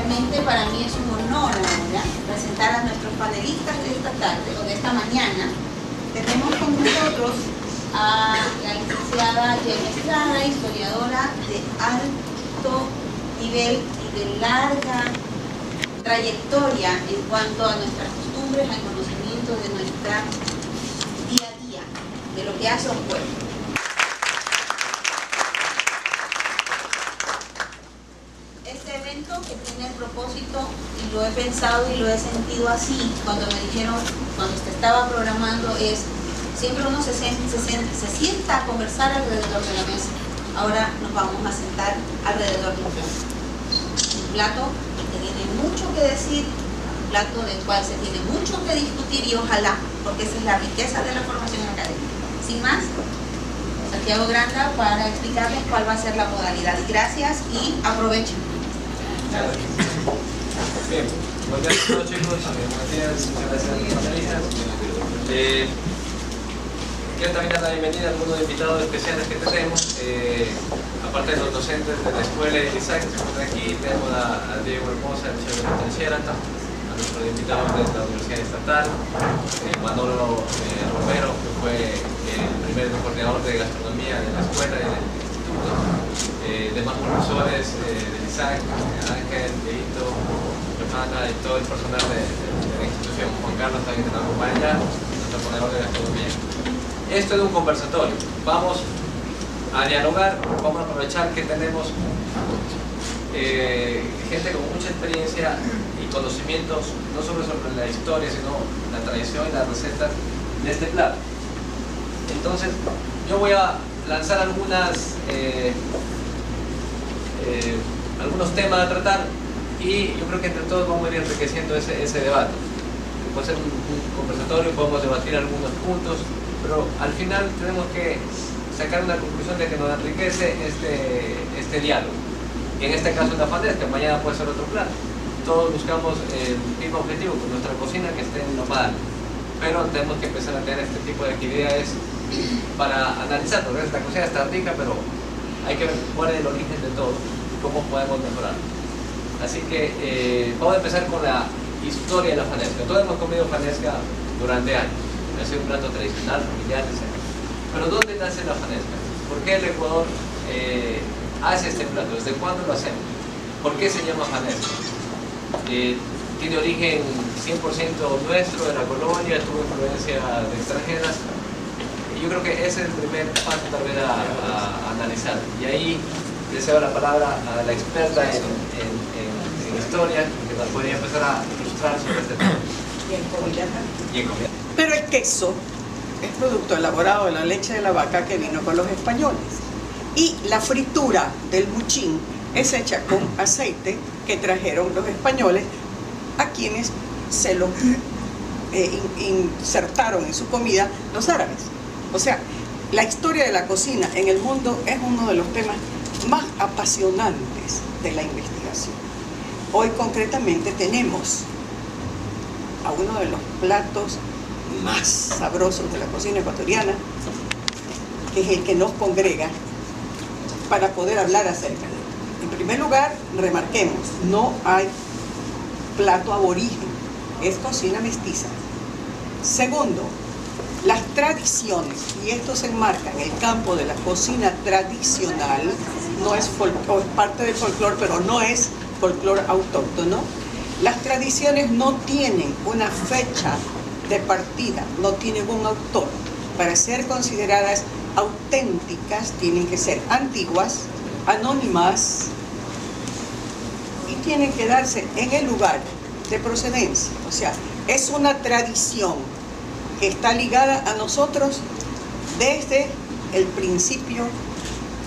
realmente para mí es un honor ahora presentar a nuestros panelistas de esta tarde, o de esta mañana. Tenemos con nosotros a la licenciada Jenny Estrada, historiadora de alto nivel y de larga trayectoria en cuanto a nuestras costumbres, al conocimiento de nuestra día a día, de lo que hace un pueblo. Este evento que tiene el propósito, y lo he pensado y lo he sentido así, cuando me dijeron, cuando se estaba programando, es siempre uno se sienta a conversar alrededor de la mesa. Ahora nos vamos a sentar alrededor de un plato que tiene mucho que decir, un plato del cual se tiene mucho que discutir, y ojalá, porque esa es la riqueza de la formación académica. Sin más, Santiago Granda para explicarles cuál va a ser la modalidad. Gracias y aprovechen. Bien, buenas noches chicos, buenos días, muchas gracias a los panelistas. Quiero también dar la bienvenida a algunos invitados especiales que tenemos, aparte de los docentes de la escuela de Isaac que se encuentran aquí. Tenemos a Diego Hermosa, el Liceo Penitenciario, a nuestros invitados de la Universidad Estatal, Manolo Romero, que fue el primer coordinador de gastronomía de la escuela y del instituto, demás profesores de Isaac, Ángel, Deito, Johanna y todo el personal de la institución. Juan Carlos también que nos acompaña, nuestro coordinador de gastronomía. Esto es un conversatorio, vamos a dialogar, vamos a aprovechar que tenemos gente con mucha experiencia y conocimientos, no solo sobre la historia, sino la tradición y las recetas de este plato. Entonces, yo voy a lanzar algunos temas a tratar, y yo creo que entre todos vamos a ir enriqueciendo ese debate. Puede ser un conversatorio, podemos debatir algunos puntos, pero al final tenemos que sacar una conclusión de que nos enriquece este diálogo. Y en este caso una fanesca, mañana puede ser otro plato. Todos buscamos el mismo objetivo con nuestra cocina, que esté en lo más alto. Pero tenemos que empezar a tener este tipo de actividades para analizar, porque esta cocina está rica, pero hay que ver cuál es el origen de todo y cómo podemos mejorar. Así que vamos a empezar con la historia de la fanesca. Todos hemos comido fanesca durante años. Ha sido un plato tradicional, familiar, etc. Pero ¿dónde nace la fanesca? ¿Por qué el Ecuador hace este plato? ¿Desde cuándo lo hacemos? ¿Por qué se llama fanesca? Tiene origen 100% nuestro, de la colonia, tuvo influencia de extranjeras. Y yo creo que ese es el primer paso tal vez a analizar. Y ahí le cedo la palabra a la experta en historia, que nos podría empezar a ilustrar sobre este tema. Y en comida. Pero el queso es producto elaborado de la leche de la vaca que vino con los españoles. Y la fritura del buchín es hecha con aceite que trajeron los españoles, a quienes se lo insertaron en su comida los árabes. O sea, la historia de la cocina en el mundo es uno de los temas más apasionantes de la investigación. Hoy concretamente tenemos a uno de los platos más sabrosos de la cocina ecuatoriana, que es el que nos congrega para poder hablar acerca de él. En primer lugar, remarquemos, no hay plato aborigen, es cocina mestiza. Segundo, las tradiciones, y esto se enmarca en el campo de la cocina tradicional, no es parte del folclore, pero no es folclore autóctono. Las tradiciones no tienen una fecha de partida, no tienen un autor. Para ser consideradas auténticas tienen que ser antiguas, anónimas, y tienen que darse en el lugar de procedencia. O sea, es una tradición que está ligada a nosotros desde el principio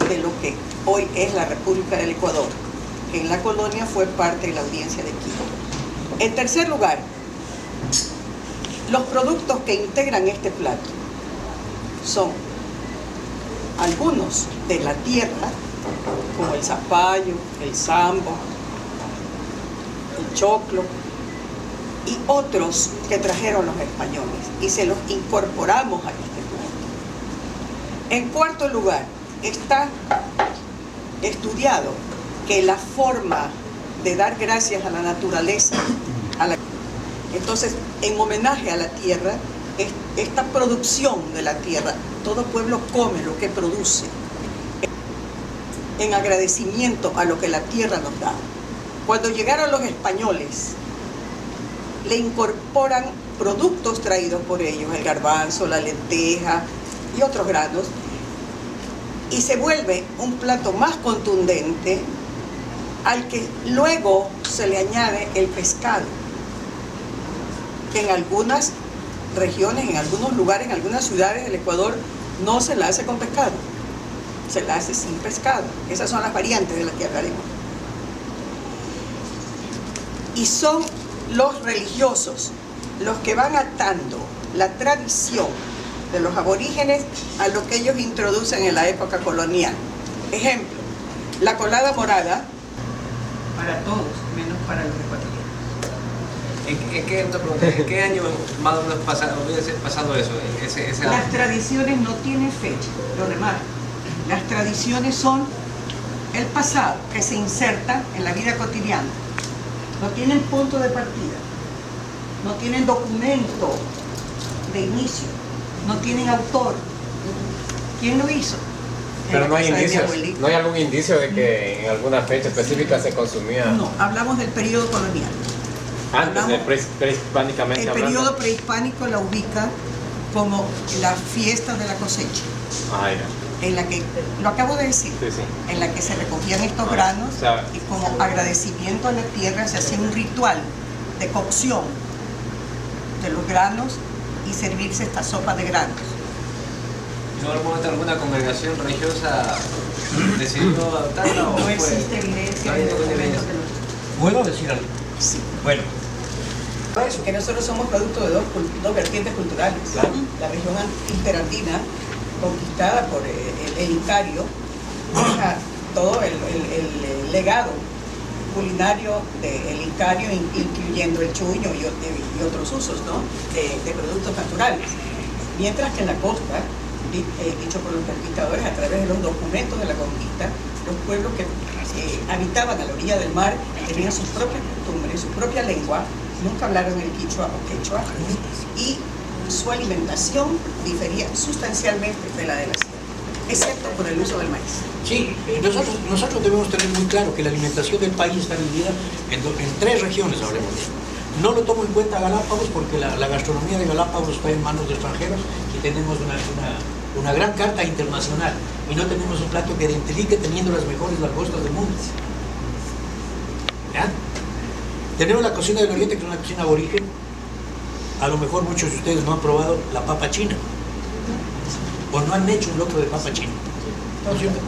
de lo que hoy es la República del Ecuador, que en la colonia fue parte de la audiencia de Quito. En tercer lugar, los productos que integran este plato son algunos de la tierra, como el zapallo, el sambo, el choclo, y otros que trajeron los españoles, y se los incorporamos a este plato. En cuarto lugar, está estudiado que la forma de dar gracias a la naturaleza. Entonces, en homenaje a la tierra, esta producción de la tierra, todo pueblo come lo que produce, en agradecimiento a lo que la tierra nos da. Cuando llegaron los españoles, le incorporan productos traídos por ellos, el garbanzo, la lenteja y otros granos, y se vuelve un plato más contundente al que luego se le añade el pescado. En algunas regiones, en algunos lugares, en algunas ciudades del Ecuador no se la hace con pescado, se la hace sin pescado. Esas son las variantes de las que hablaremos. Y son los religiosos los que van atando la tradición de los aborígenes a lo que ellos introducen en la época colonial. Ejemplo, la colada morada para todos, menos para los ecuatorianos. ¿En qué año más o menos hubiese pasado eso? Las tradiciones no tienen fecha, lo remarco. Las tradiciones son el pasado que se inserta en la vida cotidiana. No tienen punto de partida, no tienen documento de inicio, no tienen autor. ¿Quién lo hizo? Pero no hay indicios, ¿no hay algún indicio de que en alguna fecha específica se consumía? No, hablamos del periodo colonial. Antes de prehispánicamente hablando. El periodo prehispánico la ubica como la fiesta de la cosecha. Ah, ya. En la que, lo acabo de decir, Sí, sí. en la que se recogían estos granos, o sea, y como agradecimiento a la tierra se hacía un ritual de cocción de los granos y servirse esta sopa de granos. ¿En algún momento alguna congregación religiosa decidió adoptarla o No fue? existe evidencia No hay de ninguna documentos evidencia. de los... ¿Puedo decir algo? Sí. Bueno, Que nosotros somos producto de dos vertientes culturales. Claro. La región interandina, conquistada por el Incario, deja todo el legado culinario del Incario, incluyendo el chuño y otros usos, ¿no? de productos naturales. Mientras que en la costa, dicho por los conquistadores a través de los documentos de la conquista, los pueblos que habitaban a la orilla del mar tenían sus propias costumbres, su propia lengua, nunca hablaron el quichua o quechua, y su alimentación difería sustancialmente de la de la sierra, excepto por el uso del maíz. sí, nosotros debemos tener muy claro que la alimentación del país está dividida en tres regiones, hablemos de eso. No lo tomo en cuenta Galápagos porque la gastronomía de Galápagos está en manos de extranjeros y tenemos una gran carta internacional y no tenemos un plato que identifique teniendo las mejores langostas del mundo. ¿Ya? Tenemos la cocina del Oriente, que es una cocina aborigen. A lo mejor muchos de ustedes no han probado la papa china o no han hecho un locro de papa china, ¿no es cierto?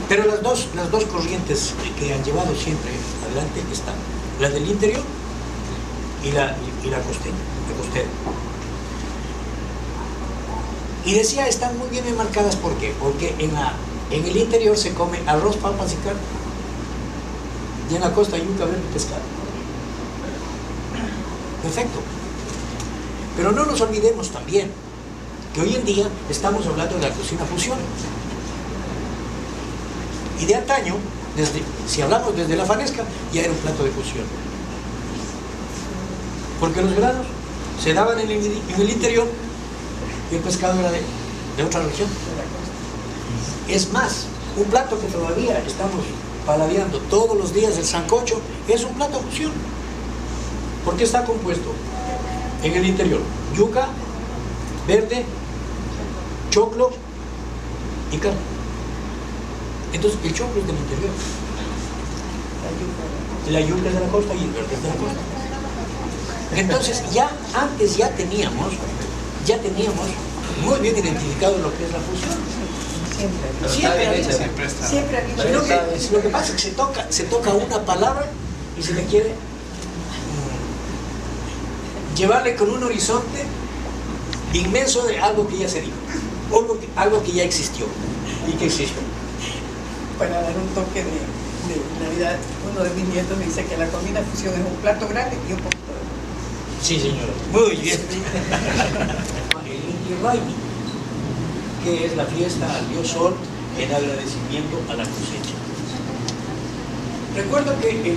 Pero las dos corrientes que han llevado siempre adelante están la del interior y la costeña, la costera. Y decía, están muy bien enmarcadas, ¿por qué? Porque en el interior se come arroz, papas y carne, y en la costa yuca, verde y pescado. Perfecto. Pero no nos olvidemos también que hoy en día estamos hablando de la cocina fusión. Y de antaño, si hablamos desde la fanesca, ya era un plato de fusión. Porque los granos se daban en el interior y el pescado era de otra región. Es más, un plato que todavía estamos paladeando todos los días, el sancocho, es un plato fusión. ¿Por qué está compuesto? En el interior, yuca, verde, choclo y carne. Entonces, el choclo es del interior. La yuca es de la costa y el verde es de la costa. Entonces, antes ya teníamos muy bien identificado lo que es la fusión. Siempre ha dicho. Lo que pasa es que se toca una palabra y se le quiere llevarle con un horizonte inmenso de algo que ya se dijo, algo que ya existió y que existe. Para dar un toque de Navidad, uno de mis nietos dice que la comida fusión es un plato grande y un poquito de... Sí, señora. Muy bien. El Inti Raymi, que es la fiesta al dios Sol en agradecimiento a la cosecha. Recuerdo que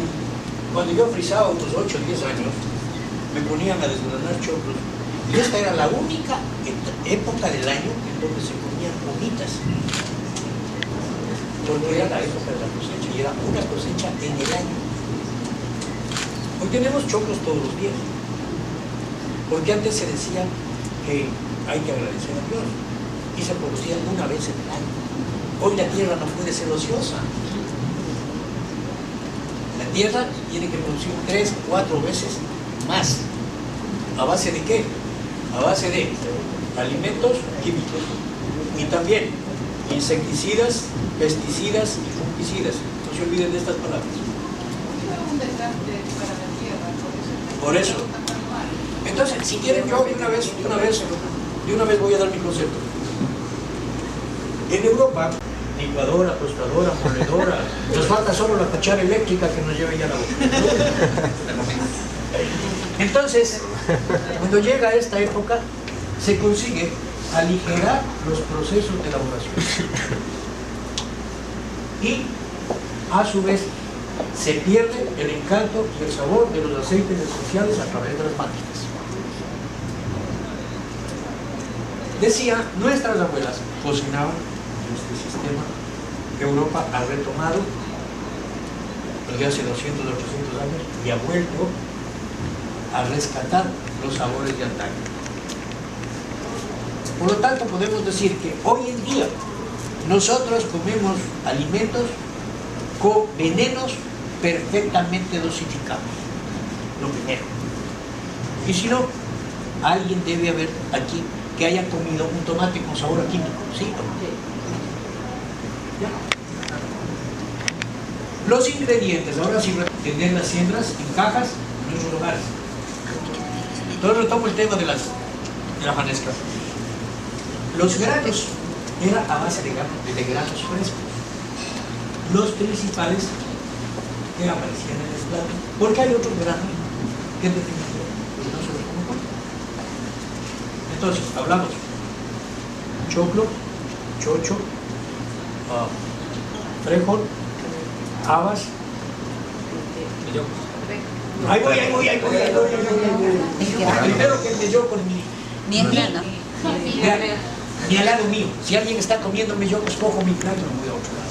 Cuando yo frisaba unos 8 o 10 años, me ponían a desgranar choclos. Y esta era la única época del año en donde se comían humitas. Porque era la época de la cosecha y era una cosecha en el año. Hoy tenemos choclos todos los días. Porque antes se decía que hay que agradecer a Dios y se producía una vez en el año. Hoy la tierra no puede ser ociosa. La tierra tiene que producir 3 o 4 veces más. ¿A base de qué? A base de alimentos químicos y también insecticidas, pesticidas y fungicidas. No se olviden de estas palabras. Por eso. Entonces, si quieren, yo de una vez voy a dar mi concepto. En Europa, licuadora, tostadora, moledora, nos falta solo la cuchara eléctrica que nos lleve ya la boca. Entonces, cuando llega esta época, se consigue aligerar los procesos de elaboración. Y, a su vez, se pierde el encanto y el sabor de los aceites esenciales a través de las máquinas. Decía, nuestras abuelas cocinaban este sistema que Europa ha retomado desde hace 200 o 800 años y ha vuelto a rescatar los sabores de antaño. Por lo tanto, podemos decir que hoy en día nosotros comemos alimentos con venenos perfectamente dosificados. Lo primero. Y si no, alguien debe haber aquí que haya comido un tomate con sabor a químico, ¿sí o no? ¿Ya? Los ingredientes, ahora sí, tener las siembras en cajas en nuestros hogares. Entonces retomo el tema de la manesca. Los granos eran a base de granos frescos. Los principales que aparecían en el plato, porque hay otros granos que definitivamente no se los conocen. Entonces, hablamos choclo, chocho, frijol, habas, ahí voy. Primero que el mellocos Ni en grano. ni al lado mío. Si alguien está comiendo mellocos, cojo mi plato y me voy a otro lado.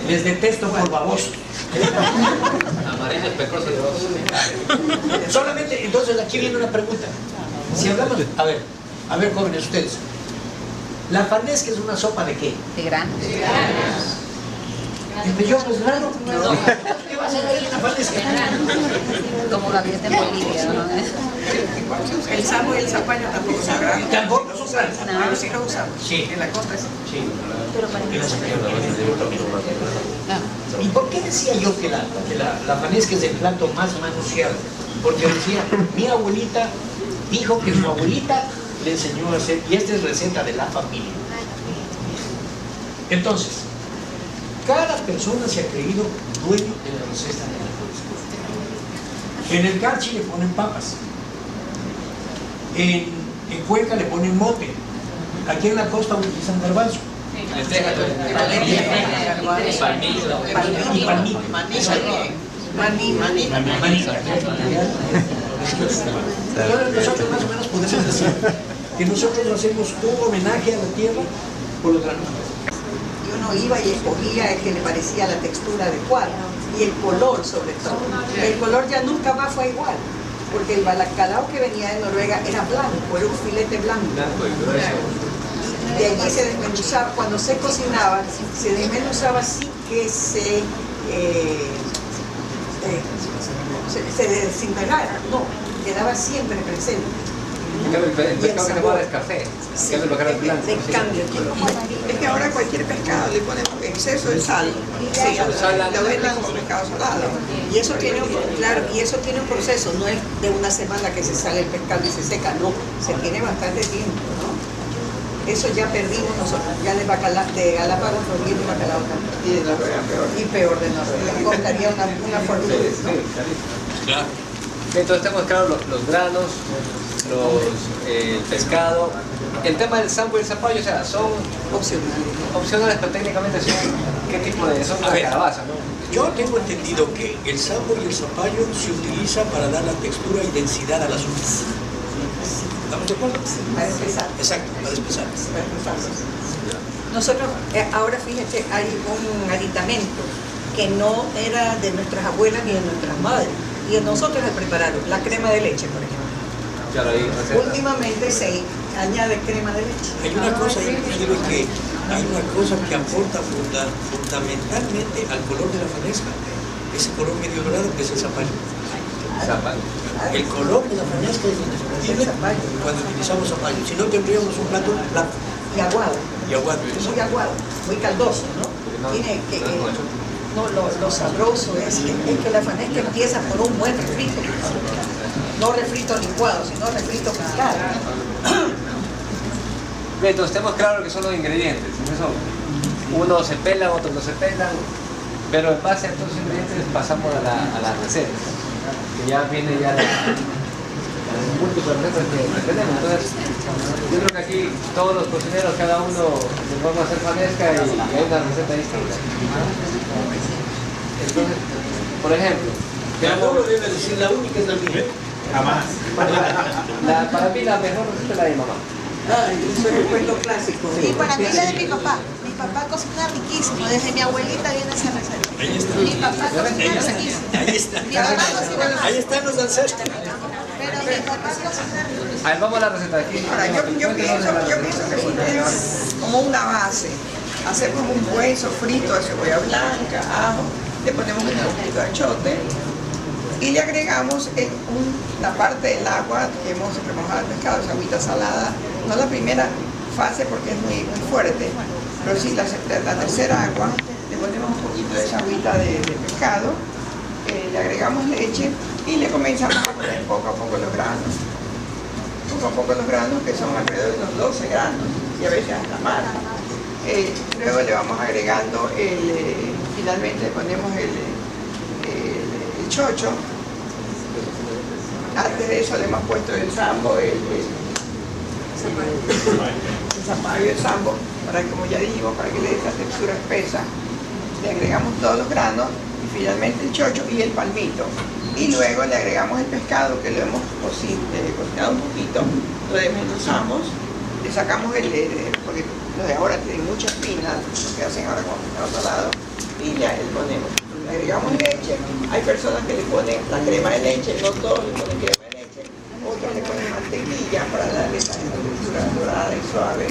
Les detesto por babosos. Amarillos, pecosos de dos. Solamente, entonces aquí viene una pregunta. Si hablamos, a ver jóvenes, ustedes. ¿La fanesca es una sopa de qué? De grano. ¿El melloco es grano? No. ¿Qué va a hacer ahí en la fanesca? Como gaviota en Bolivia, ¿no? El sapo y el zapallo tampoco son granos. Tampoco son granos. Pero sí lo usamos. Sí. En la costa sí. Sí. Pero para En la ¿Y por qué decía yo que la fanesca es el plato más manoseado? Porque decía, mi abuelita dijo que su abuelita le enseñó a hacer, y esta es receta de la familia. Entonces, cada persona se ha creído dueño de la receta de la fanesca. En el Carchi le ponen papas. En Cuenca le ponen mote. Aquí en la costa utilizan garbanzo. Y palmito. Maní. Entonces nosotros más o menos podemos decir que nosotros hacemos un homenaje a la tierra por los granos. Y uno iba y escogía el que le parecía la textura adecuada y el color sobre todo. El color ya nunca más fue igual, porque el bacalao que venía de Noruega era blanco, era un filete blanco. De allí se desmenuzaba, cuando se cocinaba, se desmenuzaba así que se desintegrara, no, quedaba siempre presente. El pescado que se puede es café, que es lo que era el blanco. De cambio. Es que ahora cualquier pescado le ponen exceso de sal, lo venden como pescado salado. Y eso tiene un proceso, no es de una semana que se sale el pescado y se seca, no, se tiene bastante tiempo, ¿no? Eso ya perdimos nosotros, ya de Galápagos no viene bacalao y peor de Noruega, costaría una fortuna, ¿no? Claro. Entonces tenemos claro los granos, el pescado, el tema del sambo y el zapallo, o sea, son opcionales, pero técnicamente son, ¿qué tipo de? Son una calabaza, ¿no? Yo tengo entendido que el sambo y el zapallo se utiliza para dar la textura y densidad a las uñas. ¿Estamos de acuerdo? Para empezar. Exacto, para despezar. Nosotros, ahora fíjate, hay un aditamento que no era de nuestras abuelas ni de nuestras madres, y nosotros le prepararon la crema de leche, por ejemplo. Ya lo vi, receta. Últimamente se añade crema de leche. Hay una cosa, inclusive, que hay una cosa que aporta fundamentalmente al color de la fanesca, ese color medio dorado que es el zapallo. Zapallo. El color de la fanesca es indiscutible cuando utilizamos zapallo, si no tendríamos un plato blanco Y aguado, y aguado. muy aguado, muy caldoso, ¿no? Tiene que, no, lo sabroso es que la fanesca empieza por un buen refrito. No refrito licuado, sino refrito picado. Bien, entonces tenemos claro que son los ingredientes. Eso, unos se pelan, otros no se pelan, pero en base a estos ingredientes pasamos a la receta, que ya viene ya las múltiples recetas que tenemos. Entonces, yo creo que aquí todos los cocineros, cada uno nos vamos a hacer fanesca y hay una receta distinta. Entonces, por ejemplo, Uno debe decir la única es la mía. Jamás. para mí la mejor receta es la de mi mamá. Ay, eso es el cuento clásico. Y para mí la de mi papá. Mi papá cocina riquísimo. Desde mi abuelita viene esa receta. Ahí está. Mi papá cocina riquísimo. Ahí está. Mi mamá cocina más. Ahí están los ancestros. Pero mi papá cocina riquísimo. A ver, vamos a la receta aquí. Ahora, yo pienso que primero, como una base, hacemos un buen sofrito de cebolla blanca, ajo, le ponemos un poquito de achote y le agregamos la parte del agua que hemos remojado el pescado, esa agüita salada, no la primera fase porque es muy fuerte, pero sí la tercera agua, le ponemos un poquito de esa agüita de pescado, le agregamos leche y le comenzamos a poner poco a poco los granos. Poco a poco los granos, que son alrededor de unos 12 granos y a veces hasta más. Luego le vamos agregando, finalmente le ponemos el chocho. Antes de eso le hemos puesto el sambo, el zapallo y el sambo, para que, como ya dijimos, para que le dé esa textura espesa. Le agregamos todos los granos y finalmente el chocho y el palmito. Y luego le agregamos el pescado que lo hemos cocinado un poquito, lo desmenuzamos, le sacamos porque los de ahora tienen mucha espina, lo que hacen ahora con el otro lado, y le ponemos. Le agregamos leche, hay personas que le ponen la crema de leche, no todos le ponen crema de leche, otros le ponen mantequilla para darle esa textura dorada y suave.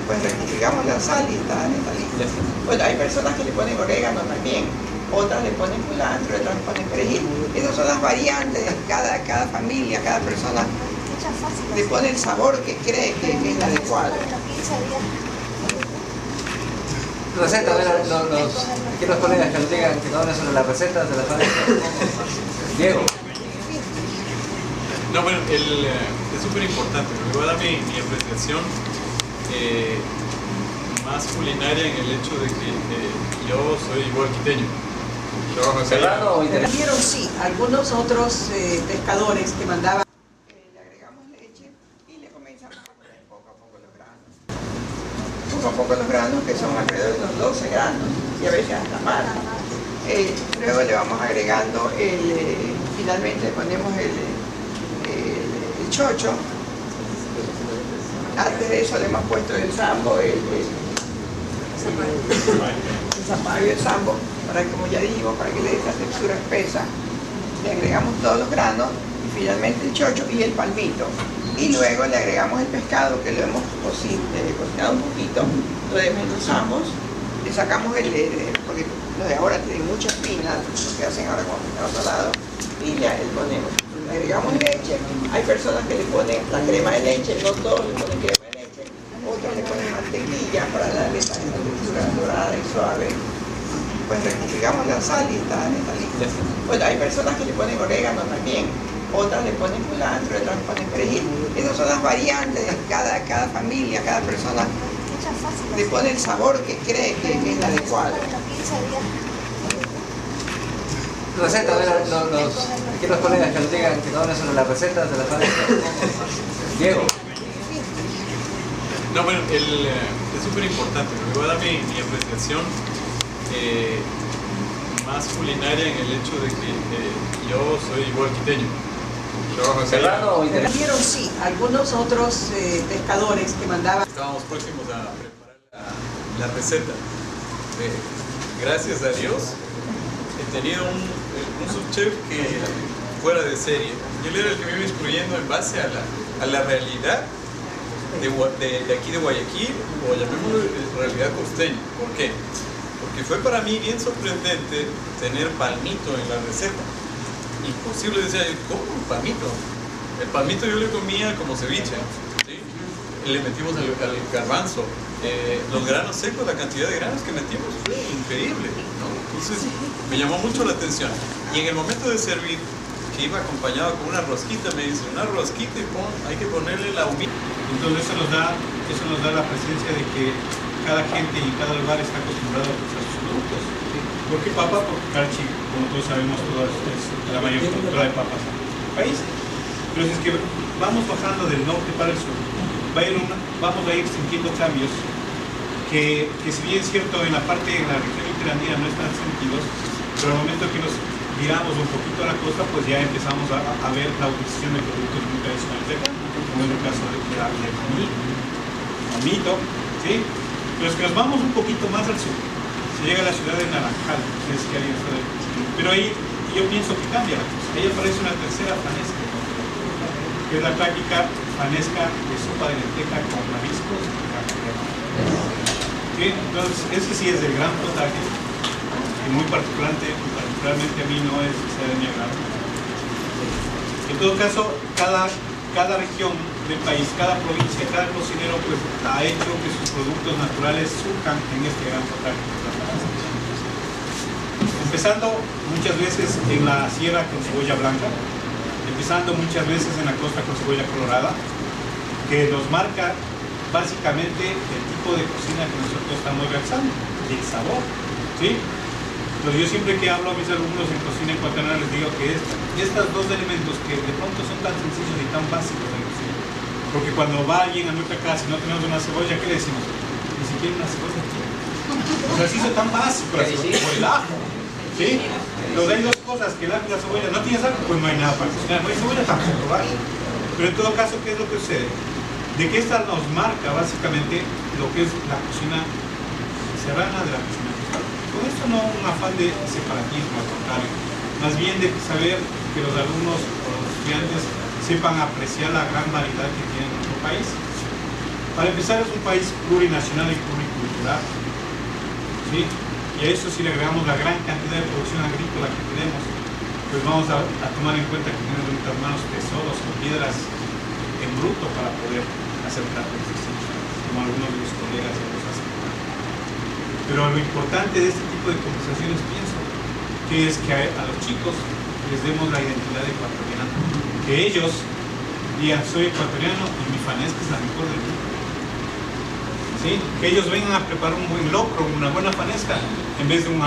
Pues rectificamos la sal y está lista. Bueno, hay personas que le ponen orégano también, otras le ponen culantro, otras le ponen perejil. Esas son las variantes, cada familia, cada persona le pone el sabor que cree que es el adecuado. Receta, a ver, aquí los colegas que nos digan que no hablen sobre las recetas de las fanescas. Diego. No, bueno, es súper importante, me voy a dar mi apreciación más culinaria en el hecho de que yo soy igual quiteño. ¿Serrano o Pero sí, algunos otros pescadores que mandaban. Le agregamos leche y le comenzamos a poner poco a poco los granos. Poco a poco los granos, que son alrededor de unos 12 granos y a veces hasta más. Luego le vamos agregando, finalmente le ponemos el chocho. Antes de eso le hemos puesto el sambo, el zapallo y el sambo, para que, como ya dijimos, para que le dé esa textura espesa. Le agregamos todos los granos y finalmente el chocho y el palmito. Y luego le agregamos el pescado que lo hemos cocinado un poquito, lo desmenuzamos, le sacamos porque los de ahora tienen mucha espina, lo que hacen ahora con el otro lado, y le ponemos. Le agregamos leche, hay personas que le ponen la crema de leche, no todos le ponen crema de leche, otros le ponen mantequilla para darle esa textura dorada y suave. Pues rectificamos la sal y está lista. Bueno, hay personas que le ponen orégano también, otras le ponen culantro, otras le ponen perejil. Esas son las variantes, cada familia, cada persona le pone el sabor que cree que es el adecuado. Receta, a ver, aquí los colegas que nos digan que no hablen sobre las recetas de las fanescas. Diego. No, bueno, es súper importante. Me voy a dar mi apreciación más culinaria en el hecho de que yo soy igual quiteño. ¿Serrano o Vieron, sí, algunos otros pescadores que mandaban. Estábamos próximos a preparar la receta. Gracias a Dios he tenido un subchef que fuera de serie. Él era el que me iba instruyendo en base a la realidad de aquí de Guayaquil, o llamémoslo realidad costeña. ¿Por qué? Porque fue para mí bien sorprendente tener palmito en la receta. Imposible, decía yo, ¿cómo un palmito? El palmito yo le comía como ceviche, ¿sí? Le metimos al garbanzo, los granos secos, la cantidad de granos que metimos fue increíble, ¿no? Entonces me llamó mucho la atención. Y en el momento de servir, que iba acompañado con una rosquita, me dice, una rosquita y hay que ponerle la humita. Entonces eso nos da la presencia de que cada gente y cada lugar está acostumbrado a sus productos. ¿Por qué papa? Porque Carchi, como todos sabemos, es la mayor productora de papas del país. Pero si es que vamos bajando del norte para el sur, vamos a ir sintiendo cambios que si bien es cierto en la región interandina no están sentidos, pero al momento que nos giramos un poquito a la costa, pues ya empezamos a ver la utilización de productos muy tradicionales de acá, como en el caso de palmito, ¿sí? Pero es que nos vamos un poquito más al sur, se llega a la ciudad de Naranjal, no sé si alguien sabe, pero ahí yo pienso que cambia la cosa. Ahí aparece una tercera fanesca, que es la clásica fanesca de sopa de lenteja con mariscos y cacahuetes. ¿Sí? Entonces, ese sí es el gran potaje, que muy particularmente a mí no es que sea de mi agrado. En todo caso, cada región del país, cada provincia, cada cocinero pues ha hecho que sus productos naturales surjan en este gran potaje. Empezando muchas veces en la sierra con cebolla blanca, empezando muchas veces en la costa con cebolla colorada, que nos marca básicamente el tipo de cocina que nosotros estamos realizando, el sabor, ¿sí? Entonces yo siempre que hablo a mis alumnos en cocina ecuatoriana les digo que estos dos elementos que de pronto son tan sencillos y tan básicos en cocina, porque cuando va alguien a nuestra casa y no tenemos una cebolla, ¿qué le decimos? Ni siquiera una cebolla. O sea, sí es tan básico la cebolla, o el ajo, ¿sí? Entonces hay dos cosas, que el ajo y la cebolla. No tienes ajo, pues no hay nada para cocinar, no hay cebolla tampoco, ¿vale? Pero en todo caso, ¿qué es lo que sucede? De que esta nos marca básicamente lo que es la cocina serrana de la cocina costera. Con esto no un afán de separatismo, al contrario, más bien de saber que los alumnos o los estudiantes sepan apreciar la gran variedad que tiene nuestro país. Para empezar, es un país plurinacional y pluricultural, ¿sí? Y a eso si le agregamos la gran cantidad de producción agrícola que tenemos, pues vamos a tomar en cuenta que tenemos en nuestras manos tesoros o piedras en bruto para poder hacer platos distintos, como algunos de los colegas ya los hacen. Pero lo importante de este tipo de conversaciones pienso que es que a los chicos les demos la identidad ecuatoriana, que ellos digan soy ecuatoriano y mi fanesca es la mejor del mundo, ¿sí? Que ellos vengan a preparar un buen locro, una buena fanesca, en vez de un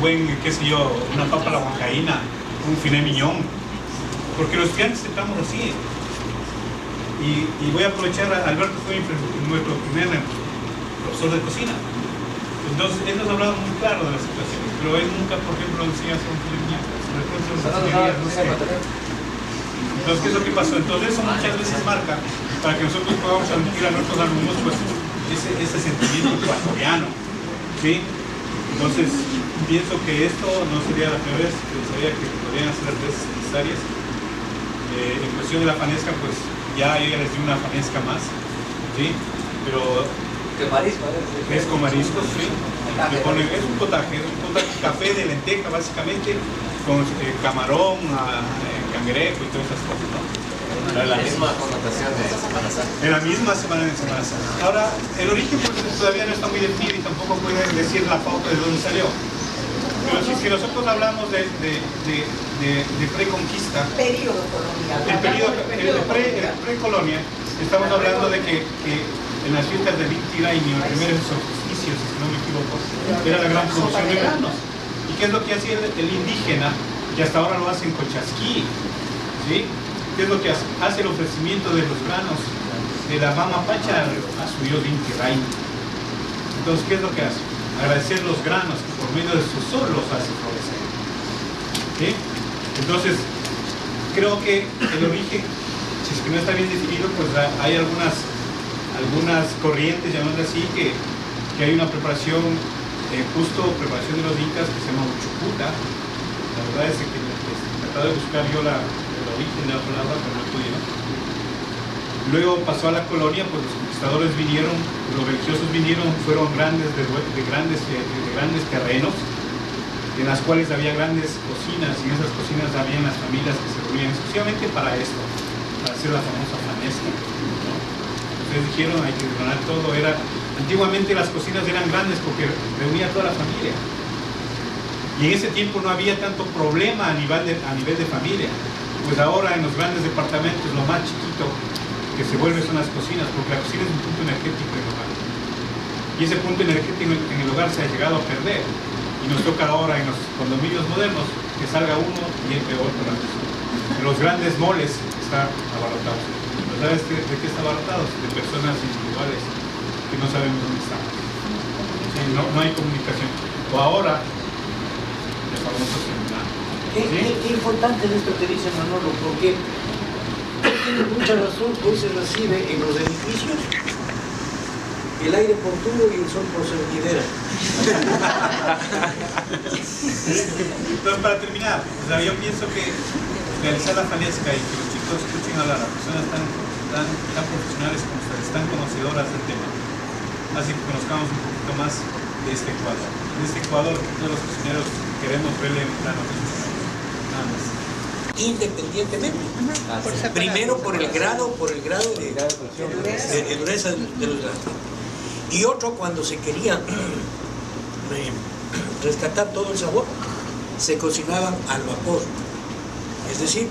buen, qué sé yo, una papa a la huancaína, un filet mignon, porque los estudiantes estamos así. Y voy a aprovechar, Alberto fue nuestro primer profesor de cocina. Entonces, él nos ha hablado muy claro de las situaciones, pero él nunca, por ejemplo, enseña a hacer un filet mignon. Entonces, ¿qué es lo que pasó? Entonces, eso muchas veces marca para que nosotros podamos transmitir a nuestros alumnos pues, ese sentimiento ecuatoriano, ¿sí? Entonces, pienso que esto no sería la primera vez, pensaría que podrían hacer las veces necesarias. En cuestión de la fanesca, pues ya yo ya les di una fanesca más, ¿sí? Pero ¿Qué marisco? es con mariscos, ¿sí? Es un potaje café de lenteja básicamente, con camarón, cangrejo y todas esas cosas, ¿no? La misma connotación de Semana Santa. En la misma semana de Semana Santa. Ahora, el origen pues, todavía no está muy definido y tampoco puede decir la pauta de dónde salió. Pero si nosotros hablamos de preconquista, Periodo colonial. el precolonia, estamos hablando de que en las fiestas de Inti Raymi, los primeros solsticios, si no me equivoco, era la gran producción de granos. ¿Y qué es lo que hacía el indígena? Que hasta ahora lo hace en Cochasquí, ¿sí? ¿Qué es lo que hace? Hace el ofrecimiento de los granos de la Mama Pacha a su dios Inti Raymi. Entonces, ¿qué es lo que hace? Agradecer los granos que por medio de su sol los hace florecer. ¿Sí? Entonces, creo que el origen, si es que no está bien definido, pues hay algunas corrientes, llamémoslo así, que hay una preparación, preparación de los incas que se llama Uchucuta. La verdad es que he tratado de buscar yo el origen de la palabra, pero no he podido. Luego pasó a la colonia, pues los conquistadores vinieron, los religiosos vinieron, fueron grandes de grandes terrenos, en las cuales había grandes cocinas, y en esas cocinas había las familias que se reunían exclusivamente para esto, para hacer la famosa fanesca, ¿no? Entonces dijeron, hay que donar todo. Antiguamente las cocinas eran grandes porque reunía a toda la familia. Y en ese tiempo no había tanto problema a nivel de familia. Pues ahora en los grandes departamentos, lo más chiquito que se vuelve son las cocinas, porque la cocina es un punto energético en el hogar. Y ese punto energético en el hogar se ha llegado a perder. Y nos toca ahora en los condominios modernos que salga uno y el peor por la persona. En los grandes moles están abarrotados. ¿Pero sabes de qué están abarrotados? De personas individuales que no sabemos dónde están. Sí, no hay comunicación. O ahora, el famoso celular. Qué importante es esto que dice Manolo, porque tiene mucha razón. Hoy se recibe en los edificios el aire por tubo y el sol por servidera. Entonces, para terminar, o sea, yo pienso que realizar la fanesca y que los chicos escuchen a las personas tan profesionales como ustedes, tan conocedoras del tema, así que conozcamos un poquito más de este Ecuador. En este Ecuador, todos los cocineros queremos verle la noticia. Nada más. Independientemente, primero por el grado de dureza de los granos, y otro cuando se quería rescatar todo el sabor, se cocinaban al vapor, es decir,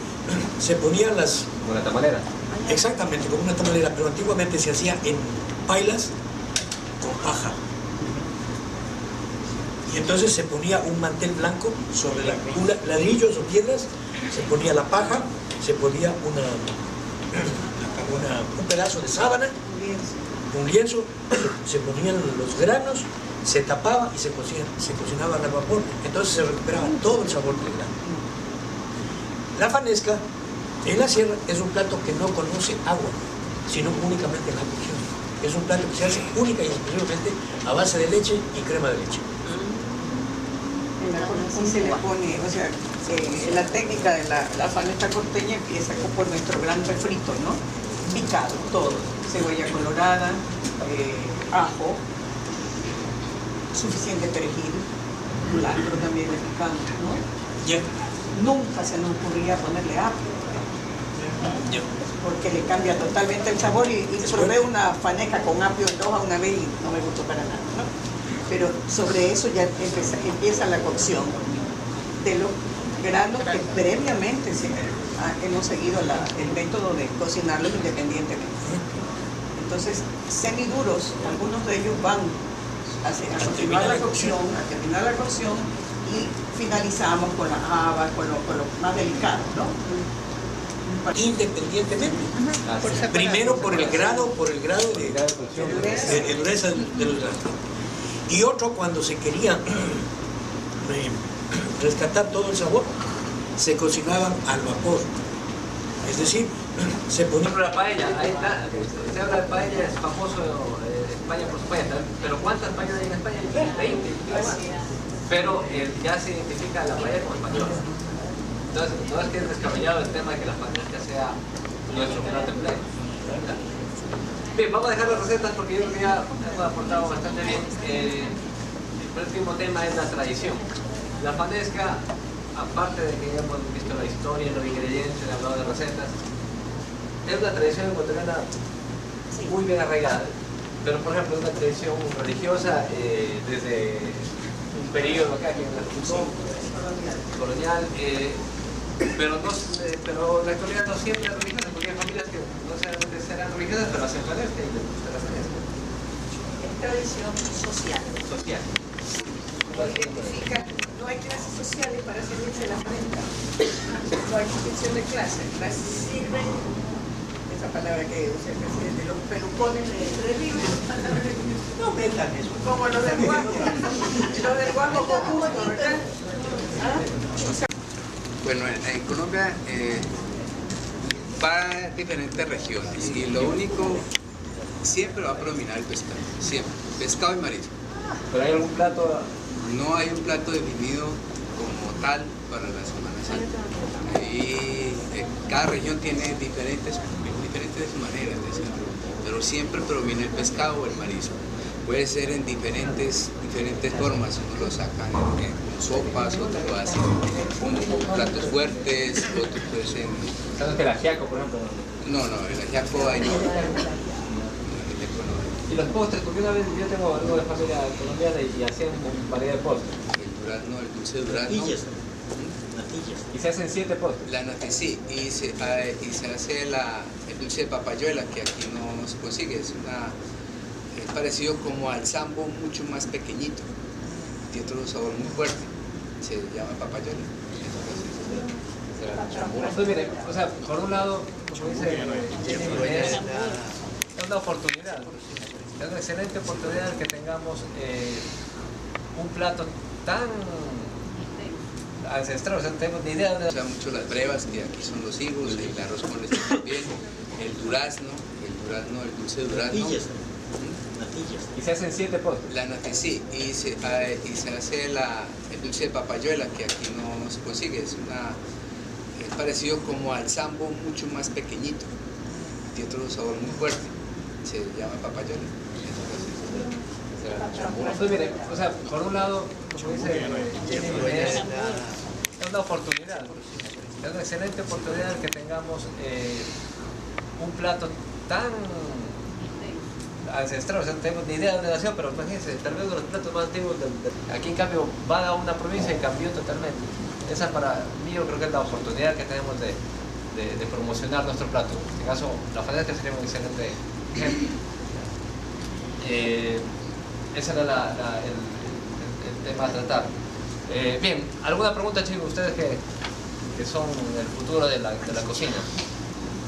se ponían las... Como una tamalera. Exactamente, como una tamalera, pero antiguamente se hacía en pailas con paja. Y entonces se ponía un mantel blanco sobre ladrillos o piedras, se ponía la paja, se ponía un pedazo de sábana, un lienzo, se ponían los granos, se tapaba y se cocinaban al vapor. Entonces se recuperaba todo el sabor del grano. La fanesca en la sierra es un plato que no conoce agua, sino únicamente la cocción. Es un plato que se hace única y exclusivamente a base de leche y crema de leche. En la cocción se le pone, o sea, la técnica de la fanesca costeña empieza por nuestro gran refrito, ¿no? Picado, todo. Cebolla colorada, ajo, suficiente perejil, culantro también le picamos, ¿no? Yeah. Nunca se nos ocurría ponerle apio, Yeah. porque le cambia totalmente el sabor y probé una fanesca con apio en hoja una vez y no me gustó para nada, ¿no? Pero sobre eso ya empieza la cocción de los granos que previamente hemos seguido el método de cocinarlos independientemente. Entonces, semiduros, algunos de ellos van a continuar la cocción, y finalizamos con las habas, con lo más delicado, ¿no? Independientemente, primero por el grado de dureza de los granos, y otro cuando se quería rescatar todo el sabor, se cocinaban al vapor, es decir, se ponía... La paella, ahí está, se habla de paella, es famoso España por su paella, pero ¿cuántas paellas hay en España? 20, pero ya se identifica la paella como española. Entonces, no es que es descabellado el tema de que la fanesca sea nuestro plato empleo. Bien, vamos a dejar las recetas porque yo creo que ya hemos aportado bastante bien. El último tema es la tradición. La fanesca, aparte de que ya hemos visto la historia, los ingredientes, hablado de recetas, es una tradición ecuatoriana muy bien arraigada. Pero, por ejemplo, es una tradición religiosa desde un periodo acá, que es la función colonial, pero la actualidad no siempre es religiosa, porque hay familias que no serán religiosas, pero hacen fanesca y les gusta la fanesca. Es tradición social. Social. Lo identifica, no hay clases sociales para servirse la fanesca. No hay distinción de clases. Las sirven, es esa palabra que usa el presidente, los pelucones de Río. No metan eso. Como los del Guapo, los del Guapo con gusto, ¿verdad? Bueno, en Colombia va a diferentes regiones y lo único, siempre va a predominar el pescado, siempre, pescado y marisco. ¿Pero hay algún plato? No hay un plato definido como tal para la Semana Santa. Y cada región tiene diferentes maneras de hacerlo, pero siempre predomina el pescado o el marisco. Puede ser en diferentes formas, unos lo sacan con sopas, otros lo hacen con platos fuertes, otros pues en... ¿Sabes el ajiaco, por ejemplo? No, el ajiaco hay no. ¿Y los postres? Porque una vez yo tengo algo de familia colombiana y hacían variedad de postres. El durazno, el dulce de durazno. Natillas. ¿Y se hacen 7 postres? La sí, y se hace el dulce de papayuela, que aquí no se consigue, es parecido como al sambo, mucho más pequeñito, tiene otro sabor muy fuerte, se llama papayuela. Pues mire, o sea, por un lado, como dice, es una oportunidad, es una excelente oportunidad que tengamos un plato tan ancestral, o sea, no tengo ni idea de... Se usan mucho las brevas, que aquí son los higos, el arroz con leche también, el durazno, el dulce de durazno. ¿Y se hacen 7 postres? La sí, y se hace el dulce de papayuela, que aquí no se consigue, es parecido como al sambo, mucho más pequeñito, tiene otro sabor muy fuerte, se llama papayuela. Pues mire, o sea, por un lado, como dice, es una oportunidad, es una excelente oportunidad que tengamos un plato tan ancestral, o sea, no tengo ni idea de dónde nació, pero imagínense, tal vez uno de los platos más antiguos aquí en cambio va a una provincia y cambió totalmente. Esa para mí yo creo que es la oportunidad que tenemos de promocionar nuestro plato. En este caso, la fanesca sería un excelente ejemplo. Ese era el tema a tratar. Bien, ¿alguna pregunta, chicos? Ustedes que son el futuro de la cocina,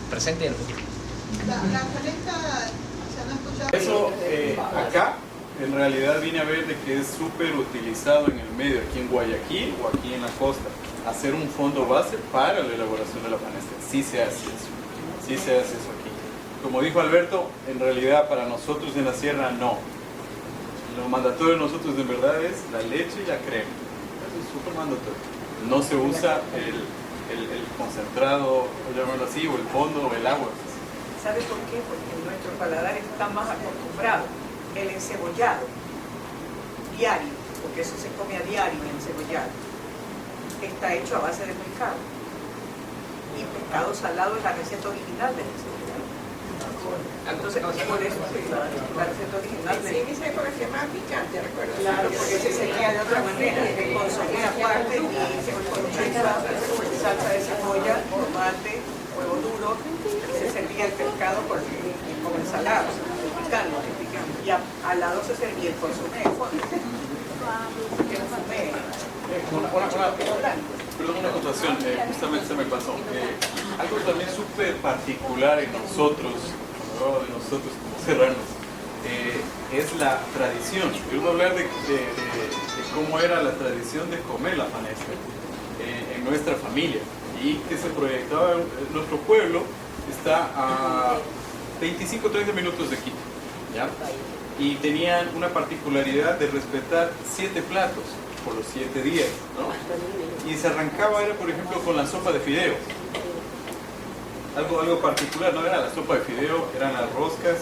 presente y el futuro. La fanesca... Eso acá en realidad vine a ver de que es súper utilizado en el medio, aquí en Guayaquil o aquí en la costa, hacer un fondo base para la elaboración de la fanesca. Sí se hace eso aquí. Como dijo Alberto, en realidad para nosotros en la sierra no. Lo mandatorio de nosotros en verdad es la leche y la crema. Eso es súper mandatorio. No se usa el concentrado, o llamarlo así, o el fondo o el agua. ¿Sabe por qué? Porque nuestro paladar está más acostumbrado. El encebollado diario, porque eso se come a diario, el encebollado, está hecho a base de pescado. Y pescado salado es la receta original del encebollado. Entonces, por eso la receta original del... Sí, dice porque es más picante, recuerdo. Claro, porque se sería de otra manera, el consomé aparte y salsa de cebolla, tomate, huevo duro, se servía el pescado como ensalado, picando, y al lado se servía el consomé, Perdón, una anotación, justamente se me pasó. Algo también súper particular en nosotros, cuando hablo de nosotros como serranos, es la tradición. Yo voy a hablar de cómo era la tradición de comer la fanesca en nuestra familia y que se proyectaba en nuestro pueblo. Está a 25-30 minutos de Quito, ¿ya? Y tenían una particularidad de respetar 7 platos por los 7 días, ¿no? Y se arrancaba, era por ejemplo con la sopa de fideo. Algo particular, no era la sopa de fideo, eran las roscas,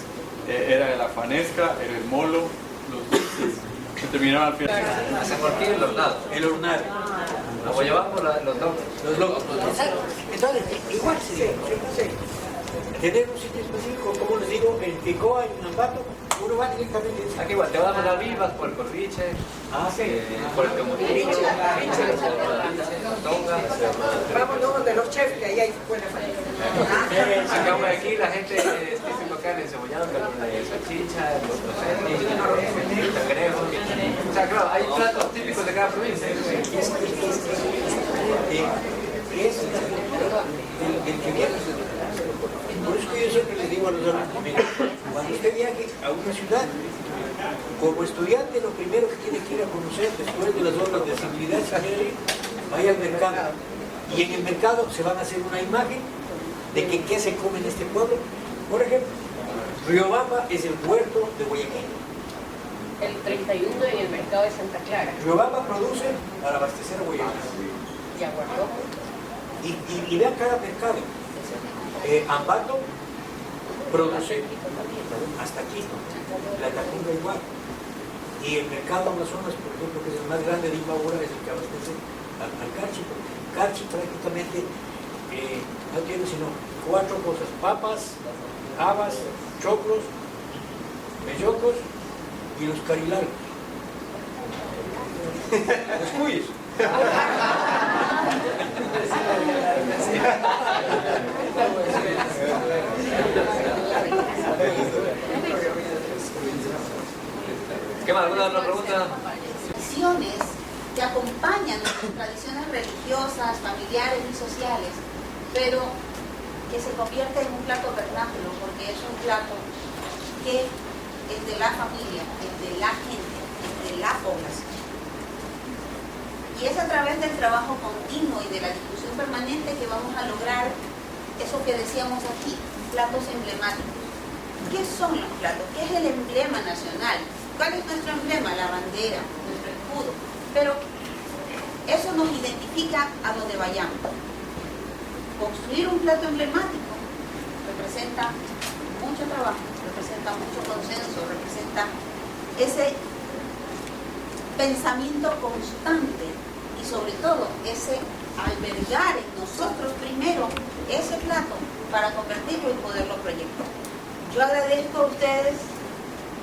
era la fanesca, era el molo, los dulces, que terminaban al final. ¿Hace por qué el hornado? El hornado. O llevamos los locos. Los locos. Entonces, igual sí. Tener un sitio específico, como les digo, en Picoa, en Ambato, uno va directamente. Aquí igual, te van a mandar vivas por el corviche, por el camotillo, tonga. Vamos luego de los chefs, que ahí hay buena fanesca. Acá por aquí la gente es típico acá en el cebollado, con la salchicha, los cangrejos. O sea, claro, hay platos típicos de cada provincia. Es el que viene Por eso que yo siempre les digo a los alumnos, miren, cuando usted viaje a una ciudad, como estudiante lo primero que tiene que ir a conocer después de las obras de accesibilidad es vaya al mercado. Y en el mercado se van a hacer una imagen de que qué se come en este pueblo. Por ejemplo, Riobamba es el puerto de Guayaquil. El 31 en el mercado de Santa Clara. Riobamba produce para abastecer a Guayaquil. Y aguardó. Y vean cada mercado. Ambato produce hasta Quito, la Tacunga igual. Y el mercado Amazonas, por ejemplo, que es el más grande de Imbabura, es el que abastece al Carchi. Carchi prácticamente no tiene sino 4 cosas: papas, habas, choclos, mellocos y los carilargos. Los cuyes. ¿Qué más? ¿Alguna otra pregunta? Tradiciones que acompañan nuestras tradiciones religiosas, familiares y sociales, pero que se convierte en un plato vernáculo, porque es un plato que es de la familia, es de la gente, es de la población. Y es a través del trabajo continuo y de la discusión permanente que vamos a lograr eso que decíamos aquí, platos emblemáticos. ¿Qué son los platos? ¿Qué es el emblema nacional? ¿Cuál es nuestro emblema? La bandera, nuestro escudo. Pero eso nos identifica a donde vayamos. Construir un plato emblemático representa mucho trabajo, representa mucho consenso, representa ese pensamiento constante y sobre todo ese albergar en nosotros primero ese plato para convertirlo y poderlo proyectar. Yo agradezco a ustedes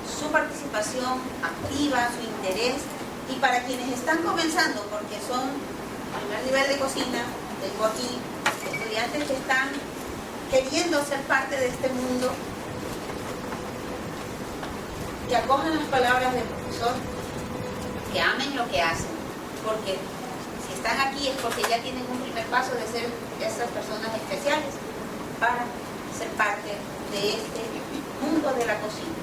su participación activa, su interés, y para quienes están comenzando, porque son primer nivel de cocina, tengo aquí estudiantes que están queriendo ser parte de este mundo, que acojan las palabras del profesor, que amen lo que hacen, porque si están aquí es porque ya tienen un primer paso de ser esas personas especiales para ser parte de este mundo de la cocina,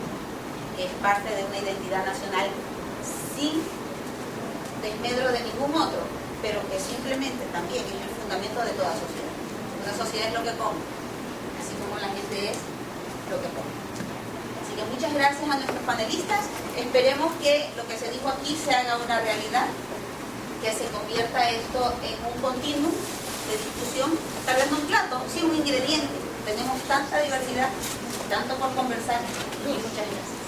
que es parte de una identidad nacional sin desmedro de ningún otro, pero que simplemente también es el fundamento de toda sociedad. Una sociedad es lo que come, así como la gente es lo que come. Así que muchas gracias a nuestros panelistas. Esperemos que lo que se dijo aquí se haga una realidad, que se convierta esto en un continuum de discusión, tal vez no un plato, sí un ingrediente. Tenemos tanta diversidad, tanto por conversar, y muchas gracias.